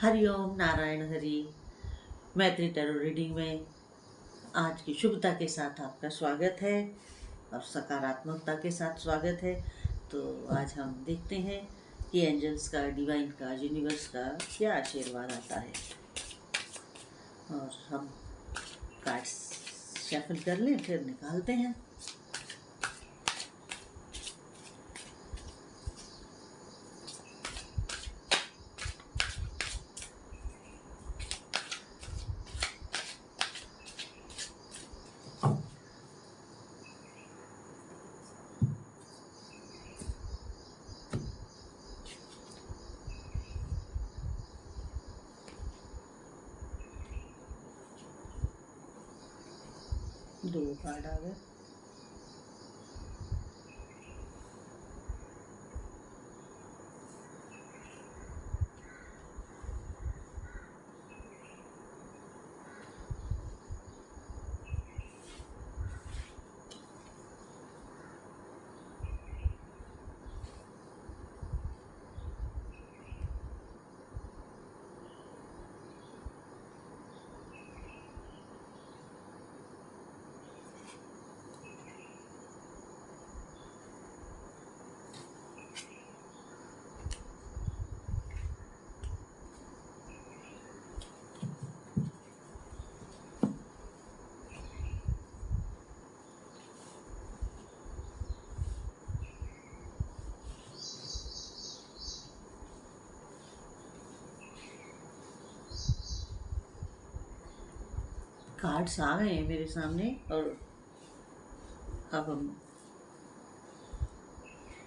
हरिओम नारायण हरि। मैत्री tarot reading में आज की शुभता के साथ आपका स्वागत है और सकारात्मकता के साथ स्वागत है। तो आज हम देखते हैं कि एंजल्स का, डिवाइन का, यूनिवर्स का क्या आशीर्वाद आता है। और हम कार्ड्स शफल कर लें, फिर निकालते हैं। दो कार्ड आ गए। कार्ड्स आ गए हैं मेरे सामने और अब हम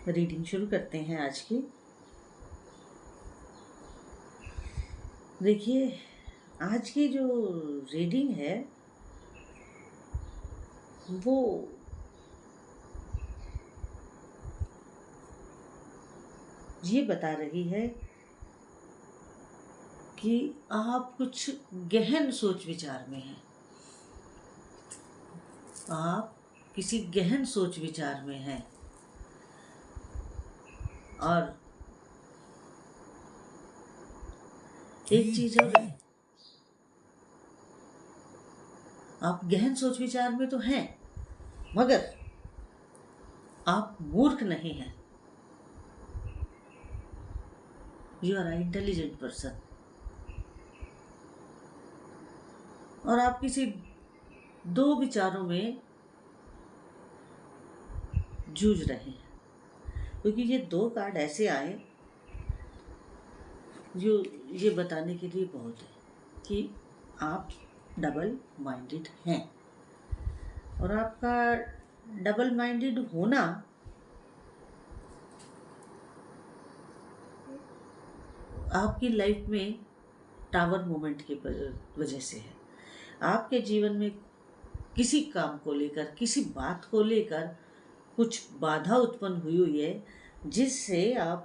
रीडिंग शुरू करते हैं आज की। देखिए, आज की जो रीडिंग है वो ये बता रही है कि आप कुछ गहन सोच विचार में हैं। आप किसी गहन सोच विचार में हैं और एक चीज और है, आप गहन सोच विचार में तो हैं मगर आप मूर्ख नहीं हैं। यू आर इंटेलिजेंट पर्सन और आप किसी दो विचारों में जूझ रहे हैं, क्योंकि ये दो कार्ड ऐसे आए जो ये बताने के लिए बहुत है कि आप डबल माइंडेड हैं। और आपका डबल माइंडेड होना आपकी लाइफ में टावर मोमेंट की वजह से है। आपके जीवन में किसी काम को लेकर, किसी बात को लेकर कुछ बाधा उत्पन्न हुई है जिससे आप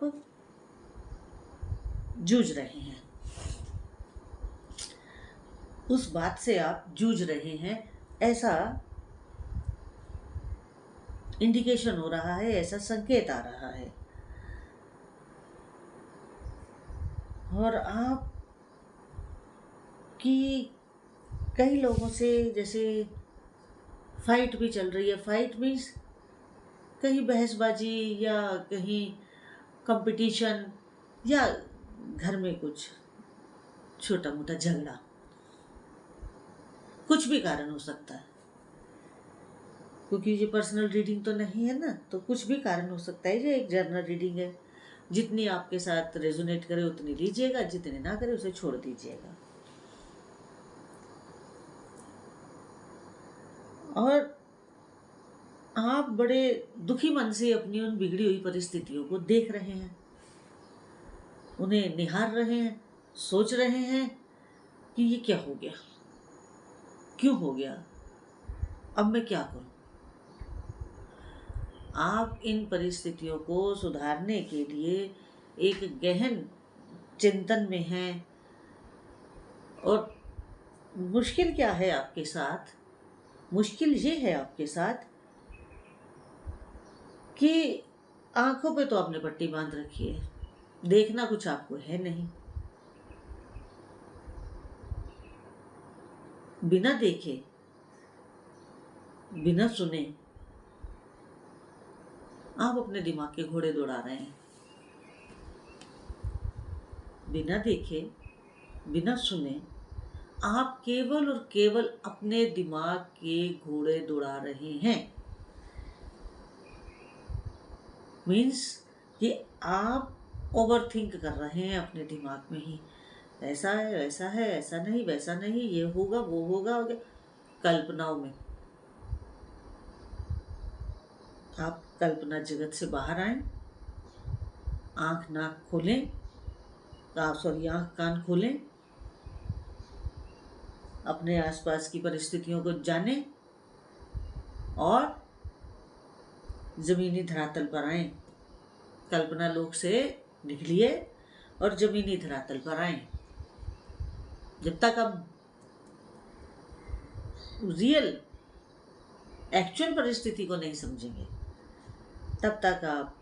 जूझ रहे हैं। उस बात से आप जूझ रहे हैं, ऐसा इंडिकेशन हो रहा है, ऐसा संकेत आ रहा है। और आप की कई लोगों से जैसे फाइट भी चल रही है। फाइट मीन्स कहीं बहसबाजी या कहीं कंपटीशन या घर में कुछ छोटा मोटा झगड़ा, कुछ भी कारण हो सकता है। क्योंकि ये पर्सनल रीडिंग तो नहीं है ना, तो कुछ भी कारण हो सकता है। ये एक जर्नल रीडिंग है। जितनी आपके साथ रेजोनेट करे उतनी लीजिएगा, जितनी ना करे उसे छोड़ दीजिएगा। और आप बड़े दुखी मन से अपनी उन बिगड़ी हुई परिस्थितियों को देख रहे हैं, उन्हें निहार रहे हैं, सोच रहे हैं कि ये क्या हो गया, क्यों हो गया, अब मैं क्या करूं। आप इन परिस्थितियों को सुधारने के लिए एक गहन चिंतन में हैं। और मुश्किल क्या है आपके साथ? मुश्किल ये है आपके साथ कि आंखों पे तो आपने पट्टी बांध रखी है, देखना कुछ आपको है नहीं। बिना देखे, बिना सुने आप अपने दिमाग के घोड़े दौड़ा रहे हैं। बिना देखे, बिना सुने आप केवल और केवल अपने दिमाग के घोड़े दौड़ा रहे हैं। मीन्स कि आप ओवर थिंक कर रहे हैं अपने दिमाग में ही, ऐसा है, ऐसा है, ऐसा नहीं, वैसा नहीं, ये होगा, वो होगा, हो गया। कल्पनाओं में आप कल्पना जगत से बाहर आए, आंख नाक खोलें, आंख कान खोलें, अपने आसपास की परिस्थितियों को जानें और जमीनी धरातल पर आए। कल्पना लोक से निकलिए और जमीनी धरातल पर आए। जब तक आप रियल एक्चुअल परिस्थिति को नहीं समझेंगे, तब तक आप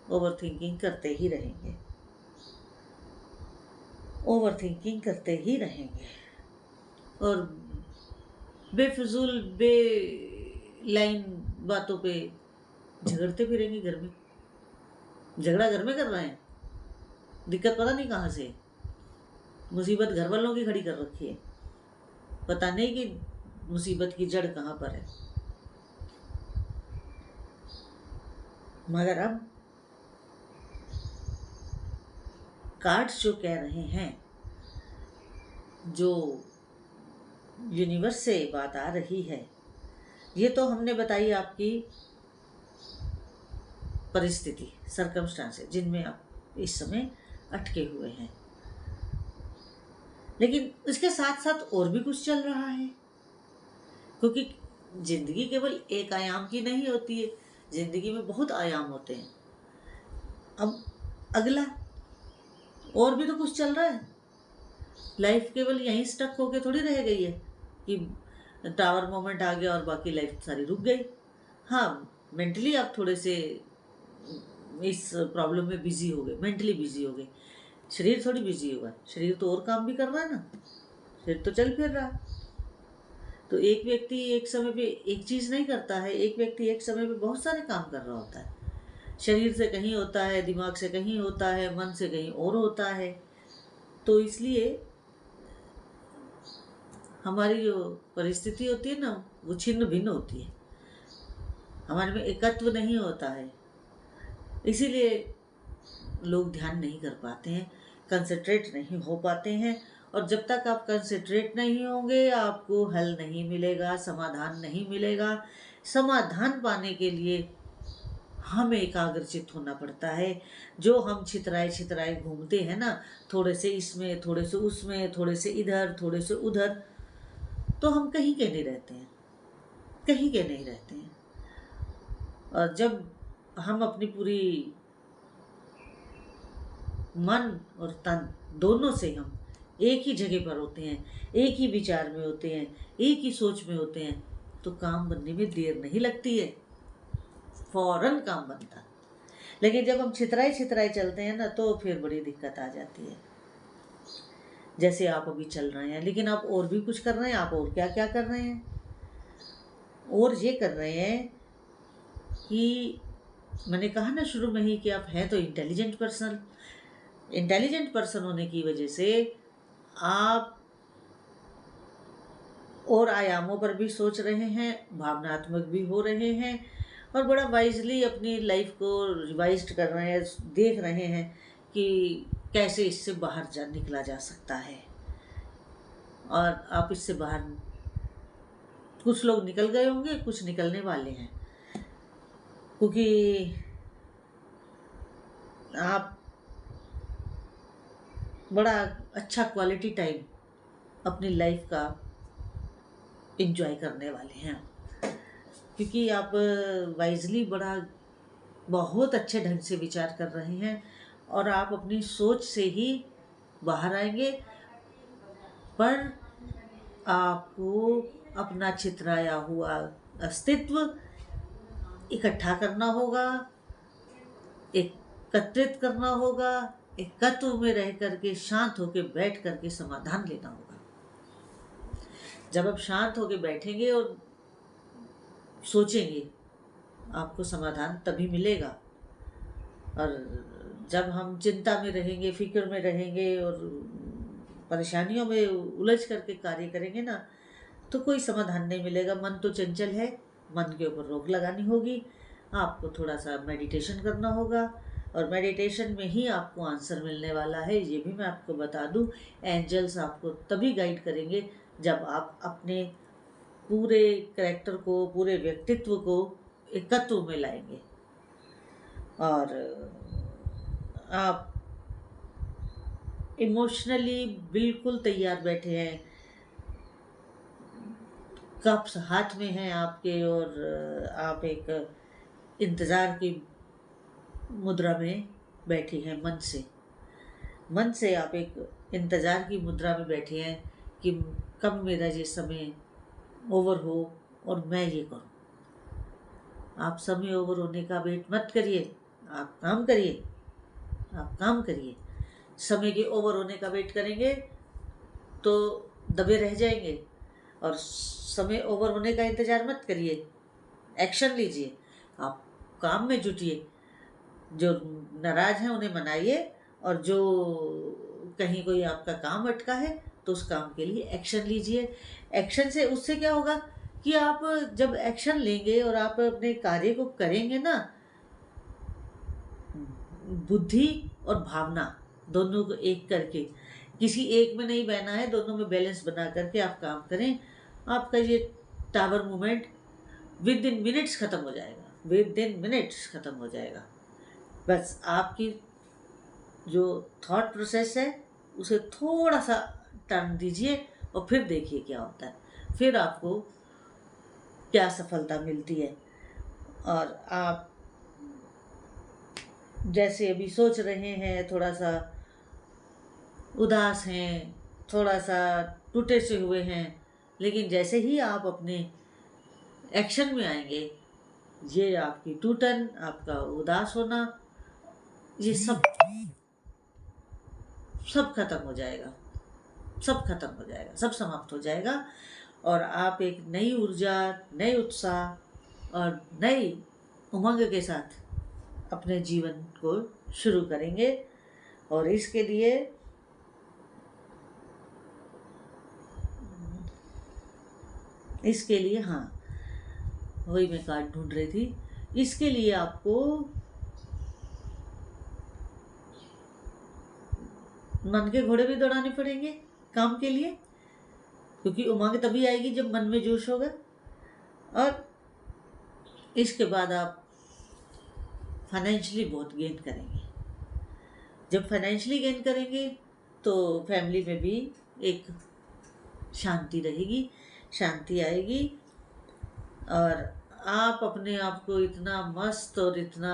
ओवरथिंकिंग करते ही रहेंगे, ओवरथिंकिंग करते ही रहेंगे और बेफिजूल बे लाइन बातों पे झगड़ते फिरेंगे। घर में झगड़ा घर में कर रहे हैं, दिक्कत पता नहीं कहाँ से, मुसीबत घर वालों की खड़ी कर रखी है, पता नहीं कि मुसीबत की जड़ कहाँ पर है। मगर अब कार्ड्स जो कह रहे हैं, जो यूनिवर्स से बात आ रही है, ये तो हमने बताई आपकी परिस्थिति, सर्कमस्टांसेस जिनमें आप इस समय अटके हुए हैं। लेकिन इसके साथ साथ और भी कुछ चल रहा है, क्योंकि जिंदगी केवल एक आयाम की नहीं होती है, जिंदगी में बहुत आयाम होते हैं। अब अगला और भी तो कुछ चल रहा है। लाइफ केवल यहीं स्टक होके थोड़ी रह गई है कि टावर मोमेंट आ गया और बाकी लाइफ सारी रुक गई। हाँ, मेंटली आप थोड़े से इस प्रॉब्लम में बिजी हो गए, मेंटली बिजी हो गए, शरीर थोड़ी बिजी होगा, शरीर तो और काम भी कर रहा है ना, शरीर तो चल फिर रहा है। तो एक व्यक्ति एक समय पे एक चीज नहीं करता है, एक व्यक्ति एक समय पे बहुत सारे काम कर रहा होता है। शरीर से कहीं होता है, दिमाग से कहीं होता है, मन से कहीं और होता है। तो इसलिए हमारी जो परिस्थिति होती है ना, वो छिन्न भिन्न होती है, हमारे में एकत्व नहीं होता है। इसीलिए लोग ध्यान नहीं कर पाते हैं, कंसंट्रेट नहीं हो पाते हैं। और जब तक आप कंसंट्रेट नहीं होंगे, आपको हल नहीं मिलेगा, समाधान नहीं मिलेगा। समाधान पाने के लिए हमें एकाग्रचित होना पड़ता है। जो हम छितराए छितराए घूमते हैं ना, थोड़े से इसमें, थोड़े से उसमें, थोड़े से इधर, थोड़े से उधर, तो हम कहीं के नहीं रहते हैं, कहीं के नहीं रहते हैं। और जब हम अपनी पूरी मन और तन दोनों से हम एक ही जगह पर होते हैं, एक ही विचार में होते हैं, एक ही सोच में होते हैं, तो काम बनने में देर नहीं लगती है, फौरन काम बनता। लेकिन जब हम छितराए छितराए चलते हैं ना, तो फिर बड़ी दिक्कत आ जाती है। जैसे आप अभी चल रहे हैं, लेकिन आप और भी कुछ कर रहे हैं। आप और क्या क्या कर रहे हैं? और ये कर रहे हैं कि मैंने कहा ना शुरू में ही कि आप हैं तो इंटेलिजेंट पर्सन। इंटेलिजेंट पर्सन होने की वजह से आप और आयामों पर भी सोच रहे हैं, भावनात्मक भी हो रहे हैं और बड़ा वाइजली अपनी लाइफ को रिवाइज कर रहे हैं, देख रहे हैं कि कैसे इससे बाहर निकला जा सकता है। और आप इससे बाहर, कुछ लोग निकल गए होंगे, कुछ निकलने वाले हैं, क्योंकि आप बड़ा अच्छा क्वालिटी टाइम अपनी लाइफ का एंजॉय करने वाले हैं, क्योंकि आप वाइजली बहुत अच्छे ढंग से विचार कर रहे हैं और आप अपनी सोच से ही बाहर आएंगे। पर आपको अपना छितराया हुआ अस्तित्व इकट्ठा करना होगा, एकत्रित करना होगा, एकत्व में रह करके शांत होकर बैठ करके समाधान लेना होगा। जब आप शांत होकर बैठेंगे और सोचेंगे, आपको समाधान तभी मिलेगा। और जब हम चिंता में रहेंगे, फिक्र में रहेंगे और परेशानियों में उलझ करके कार्य करेंगे ना, तो कोई समाधान नहीं मिलेगा। मन तो चंचल है, मन के ऊपर रोक लगानी होगी। आपको थोड़ा सा मेडिटेशन करना होगा, और मेडिटेशन में ही आपको आंसर मिलने वाला है। ये भी मैं आपको बता दूं, एंजल्स आपको तभी गाइड करेंगे जब आप अपने पूरे कैरेक्टर को, पूरे व्यक्तित्व को एकत्व में लाएंगे और आप इमोशनली बिल्कुल तैयार बैठे हैं, कप्स हाथ में हैं आपके, और आप एक इंतज़ार की मुद्रा में बैठे हैं। मन से आप एक इंतज़ार की मुद्रा में बैठे हैं कि कब मेरा ये समय ओवर हो और मैं ये करूं। आप समय ओवर होने का वेट मत करिए, आप काम करिए, आप काम करिए। समय के ओवर होने का वेट करेंगे तो दबे रह जाएंगे, और समय ओवर होने का इंतज़ार मत करिए, एक्शन लीजिए, आप काम में जुटिए। जो नाराज़ हैं उन्हें मनाइए, और जो कहीं कोई आपका काम अटका है तो उस काम के लिए एक्शन लीजिए। एक्शन से उससे क्या होगा कि आप जब एक्शन लेंगे और आप अपने कार्य को करेंगे ना, बुद्धि और भावना दोनों को एक करके, किसी एक में नहीं बहना है, दोनों में बैलेंस बना करके आप काम करें। आपका ये tower movement with in minutes ख़त्म हो जाएगा, विद इन मिनट्स ख़त्म हो जाएगा। बस आपकी जो थॉट प्रोसेस है उसे थोड़ा सा टर्न दीजिए और फिर देखिए क्या होता है, फिर आपको क्या सफलता मिलती है। और आप जैसे अभी सोच रहे हैं, थोड़ा सा उदास हैं, थोड़ा सा टूटे से हुए हैं, लेकिन जैसे ही आप अपने एक्शन में आएंगे, ये आपकी टूटन, आपका उदास होना, ये सब खत्म हो जाएगा, सब खत्म हो जाएगा, सब समाप्त हो जाएगा। और आप एक नई ऊर्जा, नए उत्साह और नई उमंग के साथ अपने जीवन को शुरू करेंगे। और इसके लिए हाँ, वही मैं कार्ड ढूंढ रही थी। इसके लिए आपको मन के घोड़े भी दौड़ाने पड़ेंगे काम के लिए, क्योंकि उमंग तभी आएगी जब मन में जोश होगा। और इसके बाद आप फाइनेंशियली बहुत गेन करेंगे। जब फाइनेंशियली गेन करेंगे तो फैमिली में भी एक शांति रहेगी, शांति आएगी, और आप अपने आप को इतना मस्त और इतना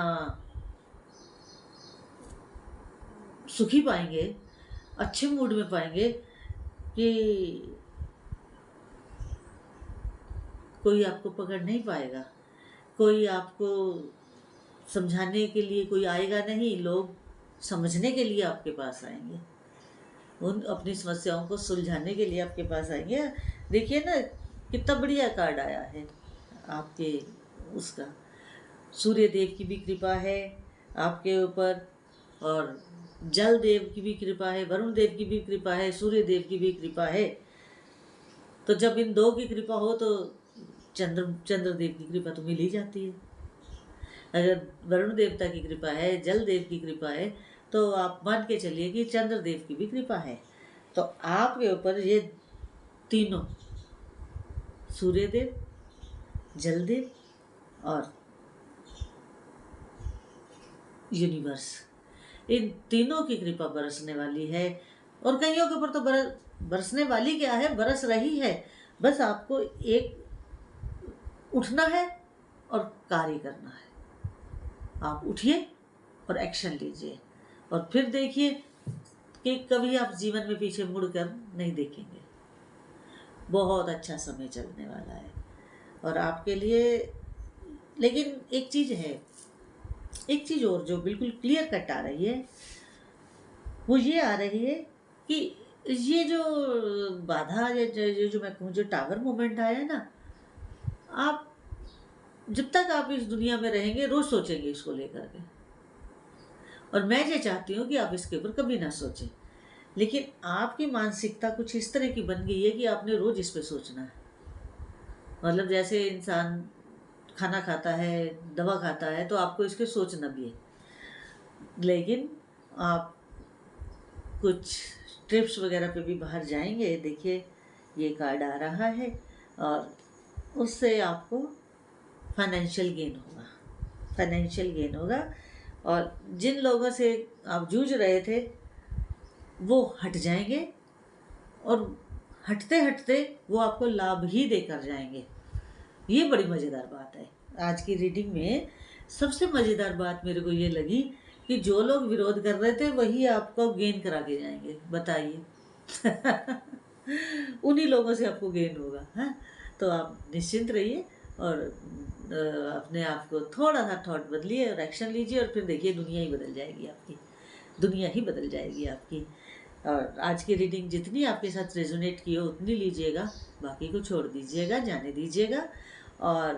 सुखी पाएंगे, अच्छे मूड में पाएंगे कि कोई आपको पकड़ नहीं पाएगा, कोई आपको समझाने के लिए कोई आएगा नहीं, लोग समझने के लिए आपके पास आएंगे, उन अपनी समस्याओं को सुलझाने के लिए आपके पास आएंगे। देखिए ना कितना बढ़िया कार्ड आया है आपके उसका, सूर्य देव की भी कृपा है आपके ऊपर, और जल देव की भी कृपा है, वरुण देव की भी कृपा है, सूर्य देव की भी कृपा है। तो जब इन दो की कृपा हो तो चंद्रदेव की कृपा तो मिल ही जाती है। अगर वरुण देवता की कृपा है, जल देव की कृपा है, तो आप मान के चलिए कि चंद्रदेव की भी कृपा है। तो आपके ऊपर ये तीनों, सूर्यदेव, जलदेव और यूनिवर्स, इन तीनों की कृपा बरसने वाली है। और कईयों के ऊपर तो बरसने वाली क्या है, बरस रही है। बस आपको एक उठना है और कार्य करना है। आप उठिए और एक्शन लीजिए, और फिर देखिए कि कभी आप जीवन में पीछे मुड़कर नहीं देखेंगे। बहुत अच्छा समय चलने वाला है और आपके लिए। लेकिन एक चीज़ है, एक चीज़ और जो बिल्कुल क्लियर कट आ रही है, वो ये आ रही है कि ये जो बाधा या जो मैं कहूँ जो टावर मोमेंट आया है ना, आप जब तक आप इस दुनिया में रहेंगे रोज सोचेंगे इसको लेकर के। और मैं ये चाहती हूँ कि आप इसके ऊपर कभी ना सोचें, लेकिन आपकी मानसिकता कुछ इस तरह की बन गई है कि आपने रोज इस पे सोचना है। मतलब जैसे इंसान खाना खाता है, दवा खाता है, तो आपको इसके सोचना भी है। लेकिन आप कुछ ट्रिप्स वगैरह पे भी बाहर जाएंगे, देखिए ये कार्ड आ रहा है, और उससे आपको फाइनेंशियल गेन होगा। फाइनेंशियल गेन होगा, और जिन लोगों से आप जूझ रहे थे वो हट जाएंगे, और हटते हटते वो आपको लाभ ही देकर जाएंगे। ये बड़ी मज़ेदार बात है। आज की रीडिंग में सबसे मज़ेदार बात मेरे को ये लगी कि जो लोग विरोध कर रहे थे वही आपको गेन करा के जाएंगे, बताइए। उन्हीं लोगों से आपको गेन होगा, है। तो आप निश्चिंत रहिए, और अपने आप को थोड़ा सा थॉट बदलिए और एक्शन लीजिए, और फिर देखिए दुनिया ही बदल जाएगी आपकी। दुनिया ही बदल जाएगी आपकी। और आज की रीडिंग जितनी आपके साथ रेजोनेट की हो उतनी लीजिएगा, बाकी को छोड़ दीजिएगा, जाने दीजिएगा। और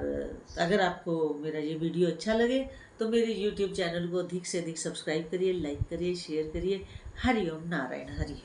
अगर आपको मेरा ये वीडियो अच्छा लगे तो मेरे YouTube चैनल को अधिक से अधिक सब्सक्राइब करिए, लाइक करिए, शेयर करिए। हरि ओम नारायण हरि।